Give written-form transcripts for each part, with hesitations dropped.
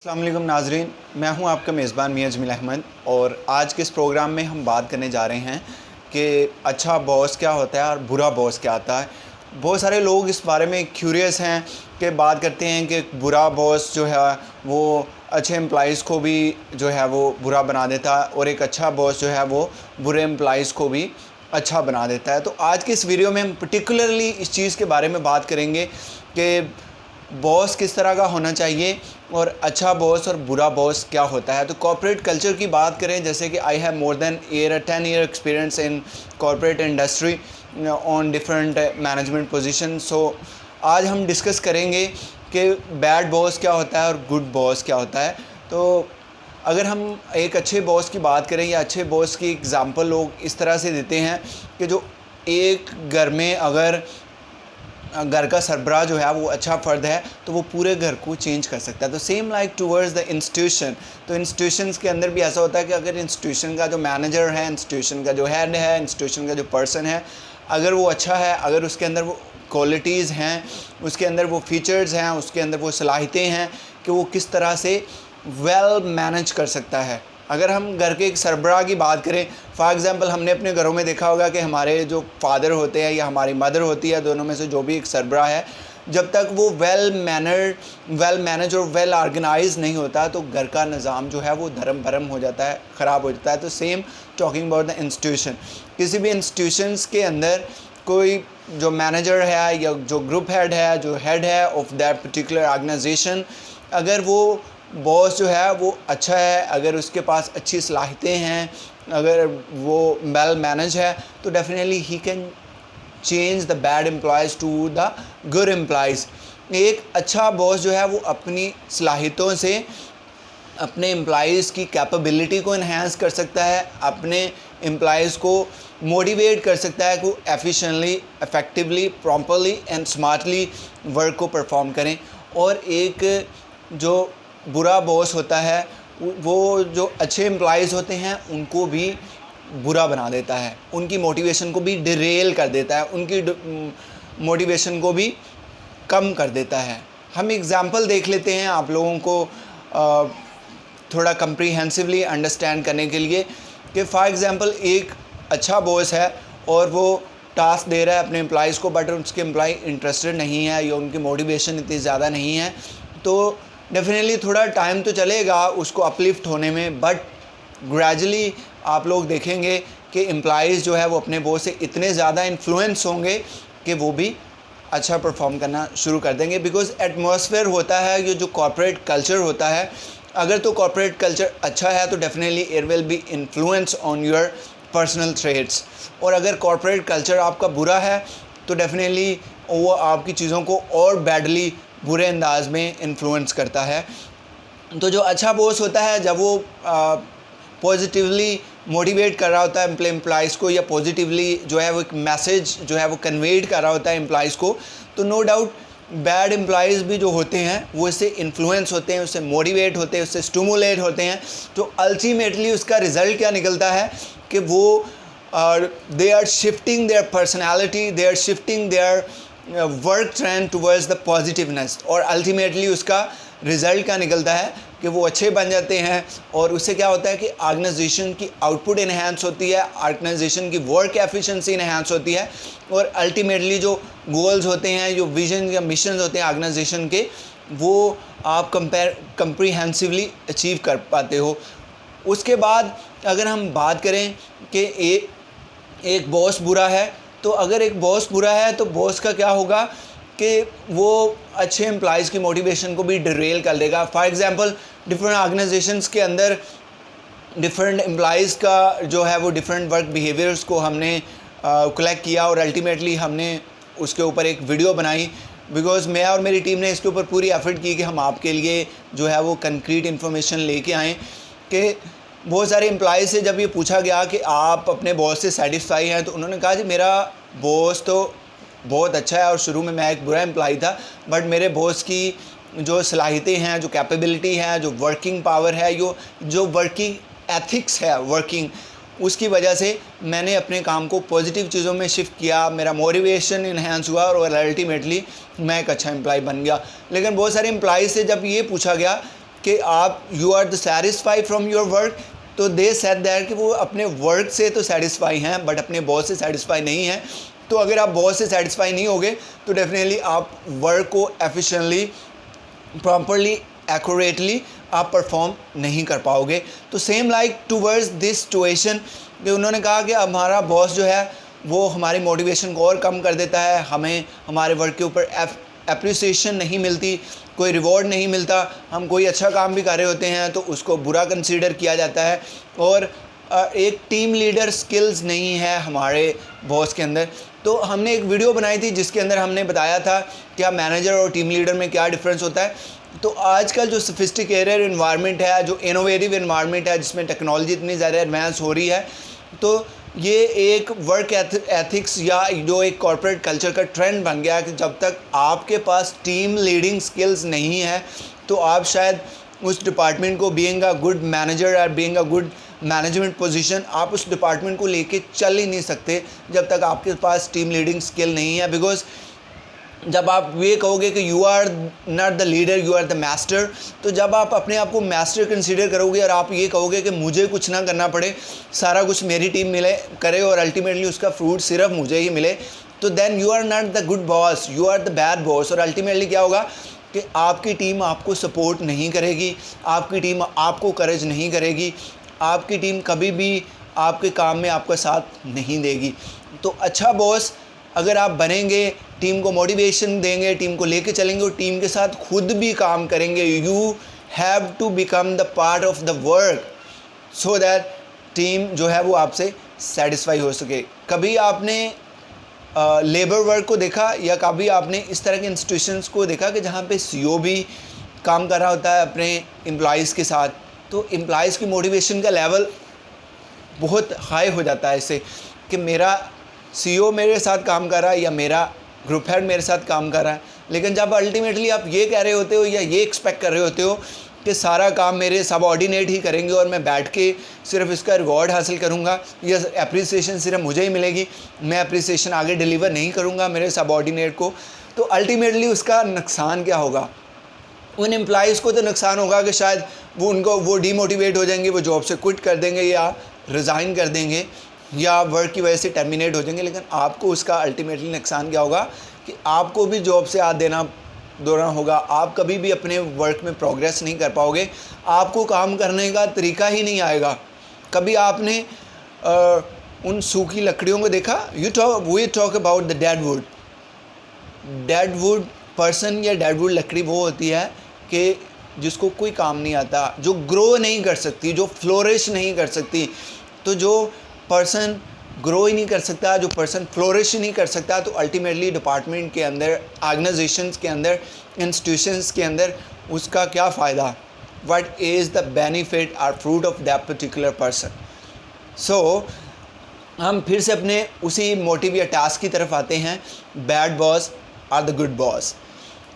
अस्सलाम वालेकुम नाजरीन, मैं हूं आपका मेज़बान मियां जमील अहमद और आज के इस प्रोग्राम में हम बात करने जा रहे हैं कि अच्छा बॉस क्या होता है और बुरा बॉस क्या आता है। बहुत सारे लोग इस बारे में क्यूरियस हैं कि बात करते हैं कि बुरा बॉस जो है वो अच्छे एम्प्लॉइज़ को भी जो है वो बुरा बना देता है और एक अच्छा बॉस जो है वो बुरे एम्प्लॉइज़ को भी अच्छा बना देता है। तो आज के इस वीडियो में हम पर्टिकुलरली इस चीज़ के बारे में बात करेंगे कि बॉस किस तरह का होना चाहिए और अच्छा बॉस और बुरा बॉस क्या होता है। तो कॉर्पोरेट कल्चर की बात करें, जैसे कि I have more than 10 year experience in corporate industry on different management position. So आज हम डिस्कस करेंगे कि बैड बॉस क्या होता है और गुड बॉस क्या होता है। तो अगर हम एक अच्छे बॉस की बात करें या अच्छे बॉस की एग्ज़ाम्पल लोग इस तरह से देते हैं कि जो एक घर में अगर घर का सरबराह जो है वो अच्छा फ़र्द है तो वो पूरे घर को चेंज कर सकता है। तो same like towards the institution, तो इंस्टीट्यूशंस के अंदर भी ऐसा होता है कि अगर इंस्टीट्यूशन का जो मैनेजर है, इंस्टीट्यूशन का जो हेड है, इंस्टीट्यूशन का जो पर्सन है, अगर वो अच्छा है, अगर उसके अंदर वो क्वालिटीज़ हैं, उसके अंदर वो फीचर्स हैं, उसके अंदर वो सलाहियतें हैं कि वो किस तरह से वेल मैनेज कर सकता है। अगर हम घर के एक सरबराह की बात करें, फॉर एग्ज़ाम्पल हमने अपने घरों में देखा होगा कि हमारे जो फादर होते हैं या हमारी मदर होती है, दोनों में से जो भी एक सरबराह है, जब तक वो वेल मैनेज और वेल ऑर्गेनाइज नहीं होता तो घर का निज़ाम जो है वो धर्म भरम हो जाता है, ख़राब हो जाता है। तो same talking about the institution, किसी भी इंस्टीट्यूशंस के अंदर कोई जो मैनेजर है या जो ग्रुप हेड है, जो हेड है ऑफ दैट पर्टिकुलर ऑर्गेनाइजेशन, अगर वो बॉस जो है वो अच्छा है, अगर उसके पास अच्छी सलाहियतें हैं, अगर वो वेल मैनेज है, तो definitely he can change the bad employees to the good employees. एक अच्छा बॉस जो है वो अपनी सलाहियतों से अपने एम्प्लॉयज़ की कैपेबिलिटी को इन्हांस कर सकता है, अपने एम्प्लॉयज़ को मोटिवेट कर सकता है कि वो efficiently, effectively, properly and smartly work को परफॉर्म करें। और एक जो बुरा बॉस होता है वो जो अच्छे एम्प्लॉयज़ होते हैं उनको भी बुरा बना देता है, उनकी मोटिवेशन को भी डिरेल कर देता है, उनकी मोटिवेशन को भी कम कर देता है। हम एग्ज़ाम्पल देख लेते हैं आप लोगों को थोड़ा कम्प्रीहेंसिवली अंडरस्टैंड करने के लिए कि फॉर एग्ज़ाम्पल एक अच्छा बॉस है और वो टास्क दे रहा है अपने एम्प्लॉयज़ को, बट उसके एम्प्लॉय इंटरेस्टेड नहीं है या उनकी मोटिवेशन इतनी ज़्यादा नहीं है, तो डेफिनेटली थोड़ा टाइम तो चलेगा उसको अपलिफ्ट होने में, बट ग्रेजुअली आप लोग देखेंगे कि एम्प्लॉयज़ जो है वो अपने बॉस से इतने ज़्यादा इन्फ्लुएंस होंगे कि वो भी अच्छा परफॉर्म करना शुरू कर देंगे। बिकॉज एटमॉस्फेयर होता है, ये जो कॉर्पोरेट कल्चर होता है, अगर तो कॉर्पोरेट कल्चर अच्छा है तो definitely it will be influence on your personal traits, और अगर कॉर्पोरेट कल्चर आपका बुरा है तो डेफिनेटली वो आपकी चीज़ों को और बैडली, बुरे अंदाज में इन्फ्लुएंस करता है। तो जो अच्छा बॉस होता है, जब वो पॉजिटिवली मोटिवेट कर रहा होता है एम्प्लॉयज़ को, या पॉजिटिवली जो है वो एक मैसेज जो है वो कन्वेड कर रहा होता है एम्प्लॉयज़ को, तो नो डाउट बैड एम्प्लॉयज़ भी जो होते हैं वो इससे इन्फ्लुएंस होते हैं, उससे मोटिवेट होते हैं, उससे स्टिमुलेट होते हैं। तो अल्टीमेटली उसका रिज़ल्ट क्या निकलता है कि वो they are shifting their personality, they are shifting their work trend towards the positiveness, और अल्टीमेटली उसका रिज़ल्ट क्या निकलता है कि वो अच्छे बन जाते हैं। और उससे क्या होता है कि ऑर्गेनाइजेशन की आउटपुट इन्हांस होती है, ऑर्गेनाइजेशन की वर्क एफिशिएंसी इन्हांस होती है, और अल्टीमेटली जो गोल्स होते हैं, जो विजन या मिशन होते हैं ऑर्गेनाइजेशन के, वो आप कम्प्रीहेंसिवली अचीव कर पाते हो। उसके बाद अगर हम बात करें कि एक बॉस बुरा है, तो अगर एक बॉस बुरा है तो बॉस का क्या होगा कि वो अच्छे एम्प्लॉयज़ की मोटिवेशन को भी डिरेल कर देगा। फॉर एग्ज़ाम्पल डिफरेंट ऑर्गेनाइजेशंस के अंदर डिफरेंट एम्प्लॉयज़ का जो है वो डिफरेंट वर्क बिहेवियर्स को हमने कलेक्ट किया और अल्टीमेटली हमने उसके ऊपर एक वीडियो बनाई। बिकॉज़ मैं और मेरी टीम ने इसके ऊपर पूरी एफर्ट की कि हम आपके लिए जो है वो कंक्रीट इन्फॉर्मेशन लेके आएँ। कि बहुत सारे एम्प्लॉय से जब ये पूछा गया कि आप अपने बॉस से सेटिस्फाई हैं, तो उन्होंने कहा जी मेरा बॉस तो बहुत अच्छा है और शुरू में मैं एक बुरा एम्प्लॉय था, बट मेरे बॉस की जो सलाहियतें हैं, जो कैपेबिलिटी है, जो वर्किंग पावर है, जो वर्किंग एथिक्स है वर्किंग, उसकी वजह से मैंने अपने काम को पॉजिटिव चीज़ों में शिफ्ट किया, मेरा मोटिवेशन इन्हांस हुआ और अल्टीमेटली मैं एक अच्छा एम्प्लॉय बन गया। लेकिन बहुत सारे एम्प्लॉय से जब ये पूछा गया कि आप you are the satisfy from your work, तो दे सेड दैट कि वो अपने वर्क से तो सेटिस्फाई हैं बट अपने बॉस से सेटिस्फाई नहीं हैं। तो अगर आप बॉस से सेटिस्फाई नहीं होगे तो डेफिनेटली आप वर्क को एफिशिएंटली, प्रॉपरली, एक्यूरेटली आप परफॉर्म नहीं कर पाओगे। तो same like towards this situation कि उन्होंने कहा कि हमारा बॉस जो है वो हमारी मोटिवेशन को और कम कर देता है, हमें हमारे वर्क के ऊपर एप्रिसिएशन नहीं मिलती, कोई रिवॉर्ड नहीं मिलता, हम कोई अच्छा काम भी कर रहे होते हैं तो उसको बुरा कंसीडर किया जाता है, और एक टीम लीडर स्किल्स नहीं है हमारे बॉस के अंदर। तो हमने एक वीडियो बनाई थी जिसके अंदर हमने बताया था क्या मैनेजर और टीम लीडर में क्या डिफरेंस होता है। तो आजकल जो सोफिस्टिकेटेड इन्वायरमेंट है, जो इनोवेटिव इन्वायरमेंट है, जिसमें टेक्नोलॉजी इतनी ज़्यादा एडवांस हो रही है, तो ये एक वर्क एथिक्स या जो एक कॉर्पोरेट कल्चर का ट्रेंड बन गया कि जब तक आपके पास टीम लीडिंग स्किल्स नहीं है तो आप शायद उस डिपार्टमेंट को बीइंग अ गुड मैनेजर और being a good management position आप उस डिपार्टमेंट को लेके चल ही नहीं सकते जब तक आपके पास टीम लीडिंग स्किल नहीं है। बिकॉज जब आप ये कहोगे कि you are not the leader, you are the master, तो जब आप अपने आप को मास्टर कंसीडर करोगे और आप ये कहोगे कि मुझे कुछ ना करना पड़े, सारा कुछ मेरी टीम मिले करे और अल्टीमेटली उसका फ्रूट सिर्फ मुझे ही मिले, तो then you are not the good boss, you are the bad boss. और अल्टीमेटली क्या होगा कि आपकी टीम आपको सपोर्ट नहीं करेगी, आपकी टीम आपको करेज नहीं करेगी, आपकी टीम कभी भी आपके काम में आपका साथ नहीं देगी। तो अच्छा बॉस अगर आप बनेंगे, टीम को मोटिवेशन देंगे, टीम को लेके चलेंगे और टीम के साथ खुद भी काम करेंगे, you have to become the part of the work so that team जो है वो आपसे सेटिस्फाई हो सके। कभी आपने लेबर वर्क को देखा या कभी आपने इस तरह के इंस्टीट्यूशंस को देखा कि जहाँ पे सीईओ भी काम कर रहा होता है अपने एम्प्लॉइज़ के साथ, तो एम्प्लॉइज़ की मोटिवेशन का लेवल बहुत हाई हो जाता है इससे कि मेरा सीईओ मेरे साथ काम कर रहा है या मेरा ग्रुप हेड मेरे साथ काम कर रहा है। लेकिन जब अल्टीमेटली आप ये कह रहे होते हो या ये एक्सपेक्ट कर रहे होते हो कि सारा काम मेरे सबऑर्डिनेट ही करेंगे और मैं बैठ के सिर्फ इसका रिवॉर्ड हासिल करूंगा या एप्रिसिएशन सिर्फ मुझे ही मिलेगी, मैं एप्रिसिएशन आगे डिलीवर नहीं करूंगा मेरे सबऑर्डिनेट को, तो अल्टीमेटली उसका नुकसान क्या होगा? उन एम्प्लॉइज़ को तो नुकसान होगा कि शायद वो डीमोटिवेट हो जाएंगे, वो जॉब से क्विट कर देंगे या रिज़ाइन कर देंगे या वर्क की वजह से टर्मिनेट हो जाएंगे। लेकिन आपको उसका अल्टीमेटली नुकसान क्या होगा कि आपको भी जॉब से हाथ देना होगा, आप कभी भी अपने वर्क में प्रोग्रेस नहीं कर पाओगे, आपको काम करने का तरीका ही नहीं आएगा। कभी आपने उन सूखी लकड़ियों को देखा? We talk about the dead wood person या डेड वुड लकड़ी वो होती है कि जिसको कोई काम नहीं आता, जो ग्रो नहीं कर सकती, जो फ्लोरिश नहीं कर सकती। तो जो पर्सन ग्रो ही नहीं कर सकता, जो पर्सन फ्लोरिश ही नहीं कर सकता, तो अल्टीमेटली डिपार्टमेंट के अंदर, ऑर्गेनाइजेशंस के अंदर, इंस्टीट्यूशंस के अंदर उसका क्या फ़ायदा? व्हाट इज़ द बेनिफिट और fruit of that particular person? So हम फिर से अपने उसी मोटिव या टास्क की तरफ आते हैं, बैड बॉस और द गुड बॉस।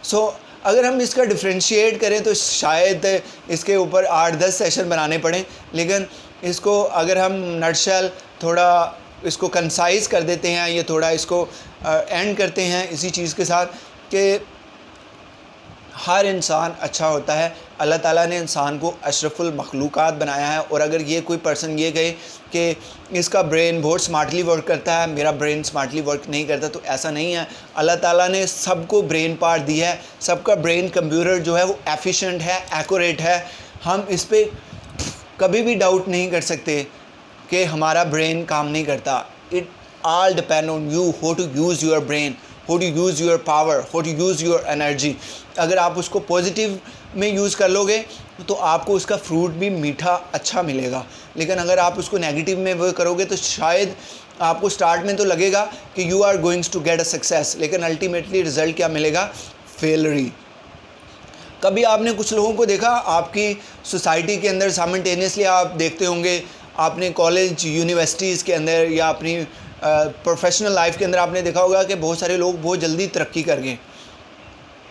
सो अगर हम इसका डिफ्रेंशिएट करें तो शायद इसके ऊपर 8-10 सेशन बनाने पड़ें, लेकिन इसको अगर हम नटशेल थोड़ा इसको कंसाइज कर देते हैं, ये थोड़ा इसको एंड करते हैं इसी चीज़ के साथ कि हर इंसान अच्छा होता है। अल्लाह ताला ने इंसान को अशरफुल मखलूक़ात बनाया है, और अगर ये कोई पर्सन ये कहे कि इसका ब्रेन बहुत स्मार्टली वर्क करता है, मेरा ब्रेन स्मार्टली वर्क नहीं करता, तो ऐसा नहीं है। अल्लाह ताला ने सबको ब्रेन पार्ट दिया है, सबका ब्रेन कंप्यूटर जो है वो एफिशिएंट है, एक्यूरेट है। हम इस पर कभी भी डाउट नहीं कर सकते कि हमारा ब्रेन काम नहीं करता। It all depend on you, how to use your brain, how to use your power, how to use your energy. अगर आप उसको पॉजिटिव में यूज़ कर लोगे तो आपको उसका फ्रूट भी मीठा अच्छा मिलेगा। लेकिन अगर आप उसको नेगेटिव में वो करोगे तो शायद आपको स्टार्ट में तो लगेगा कि you are goings to get a success, लेकिन अल्टीमेटली रिज़ल्ट क्या मिलेगा? फेलरी। कभी आपने कुछ लोगों को देखा आपकी सोसाइटी के अंदर, साइमल्टेनियसली आप देखते होंगे, आपने कॉलेज यूनिवर्सिटीज़ के अंदर या अपनी प्रोफेशनल लाइफ के अंदर आपने देखा होगा कि बहुत सारे लोग बहुत जल्दी तरक्की कर गए,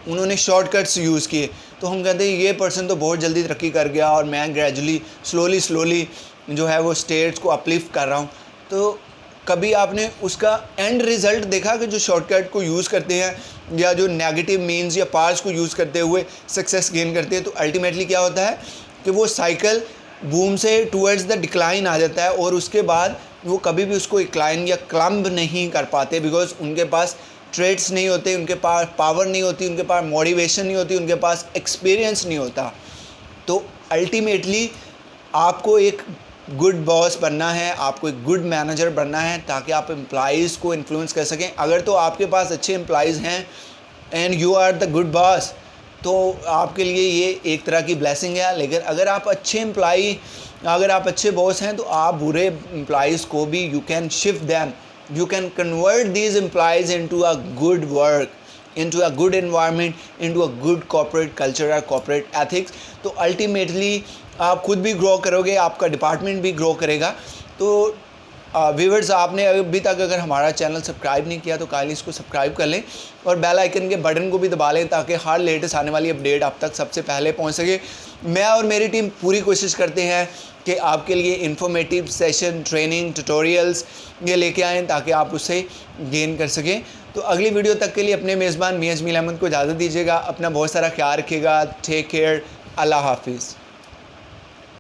उन्होंने शॉर्टकट्स यूज़ किए। तो हम कहते हैं ये पर्सन तो बहुत जल्दी तरक्की कर गया और मैं ग्रेजुअली स्लोली जो है वो स्टेट्स को अपलिफ्ट कर रहा हूँ। तो कभी आपने उसका एंड रिज़ल्ट देखा कि जो शॉर्टकट को यूज़ करते हैं या जो नेगेटिव मीन्स या पार्ट्स को यूज़ करते हुए सक्सेस गेन करते हैं, तो अल्टीमेटली क्या होता है कि वो साइकिल बूम से टूवर्ड्स द डिक्लाइन आ जाता है और उसके बाद वो कभी भी उसको इंक्लाइन या क्लम्ब नहीं कर पाते, बिकॉज उनके पास ट्रेड्स नहीं होते, उनके पास पावर नहीं होती, उनके पास मोटिवेशन नहीं होती, उनके पास एक्सपीरियंस नहीं होता। तो अल्टीमेटली आपको एक गुड बॉस बनना है, आपको एक गुड मैनेजर बनना है, ताकि आप एम्प्लॉइज़ को इन्फ्लुएंस कर सकें। अगर तो आपके पास अच्छे एम्प्लॉइज़ हैं and you are the good boss, तो आपके लिए ये एक तरह की ब्लेसिंग है। लेकिन अगर आप अच्छे बॉस हैं, तो आप बुरे एम्प्लॉइज़ को भी you can shift them, you can convert these employees into a good work, into a good environment, into a good corporate culture or corporate ethics। तो अल्टीमेटली आप खुद भी ग्रो करोगे, आपका डिपार्टमेंट भी ग्रो करेगा। तो व्यूअर्स, आपने अभी तक अगर हमारा चैनल सब्सक्राइब नहीं किया तो काइंडली इसको सब्सक्राइब कर लें और बेल आइकन के बटन को भी दबा लें, ताकि हर लेटेस्ट आने वाली अपडेट आप तक सबसे पहले पहुंच सके। मैं और मेरी टीम पूरी कोशिश करते हैं कि आपके लिए इन्फॉर्मेटिव सेशन, ट्रेनिंग, ट्यूटोरियल्स ये लेके आएँ, ताकि आप उससे गेन कर सकें। तो अगली वीडियो तक के लिए अपने मेज़बान मियां जमील अहमद को इजाज़त दीजिएगा। अपना बहुत सारा ख्याल रखिएगा। Take care. अल्लाह हाफिज़।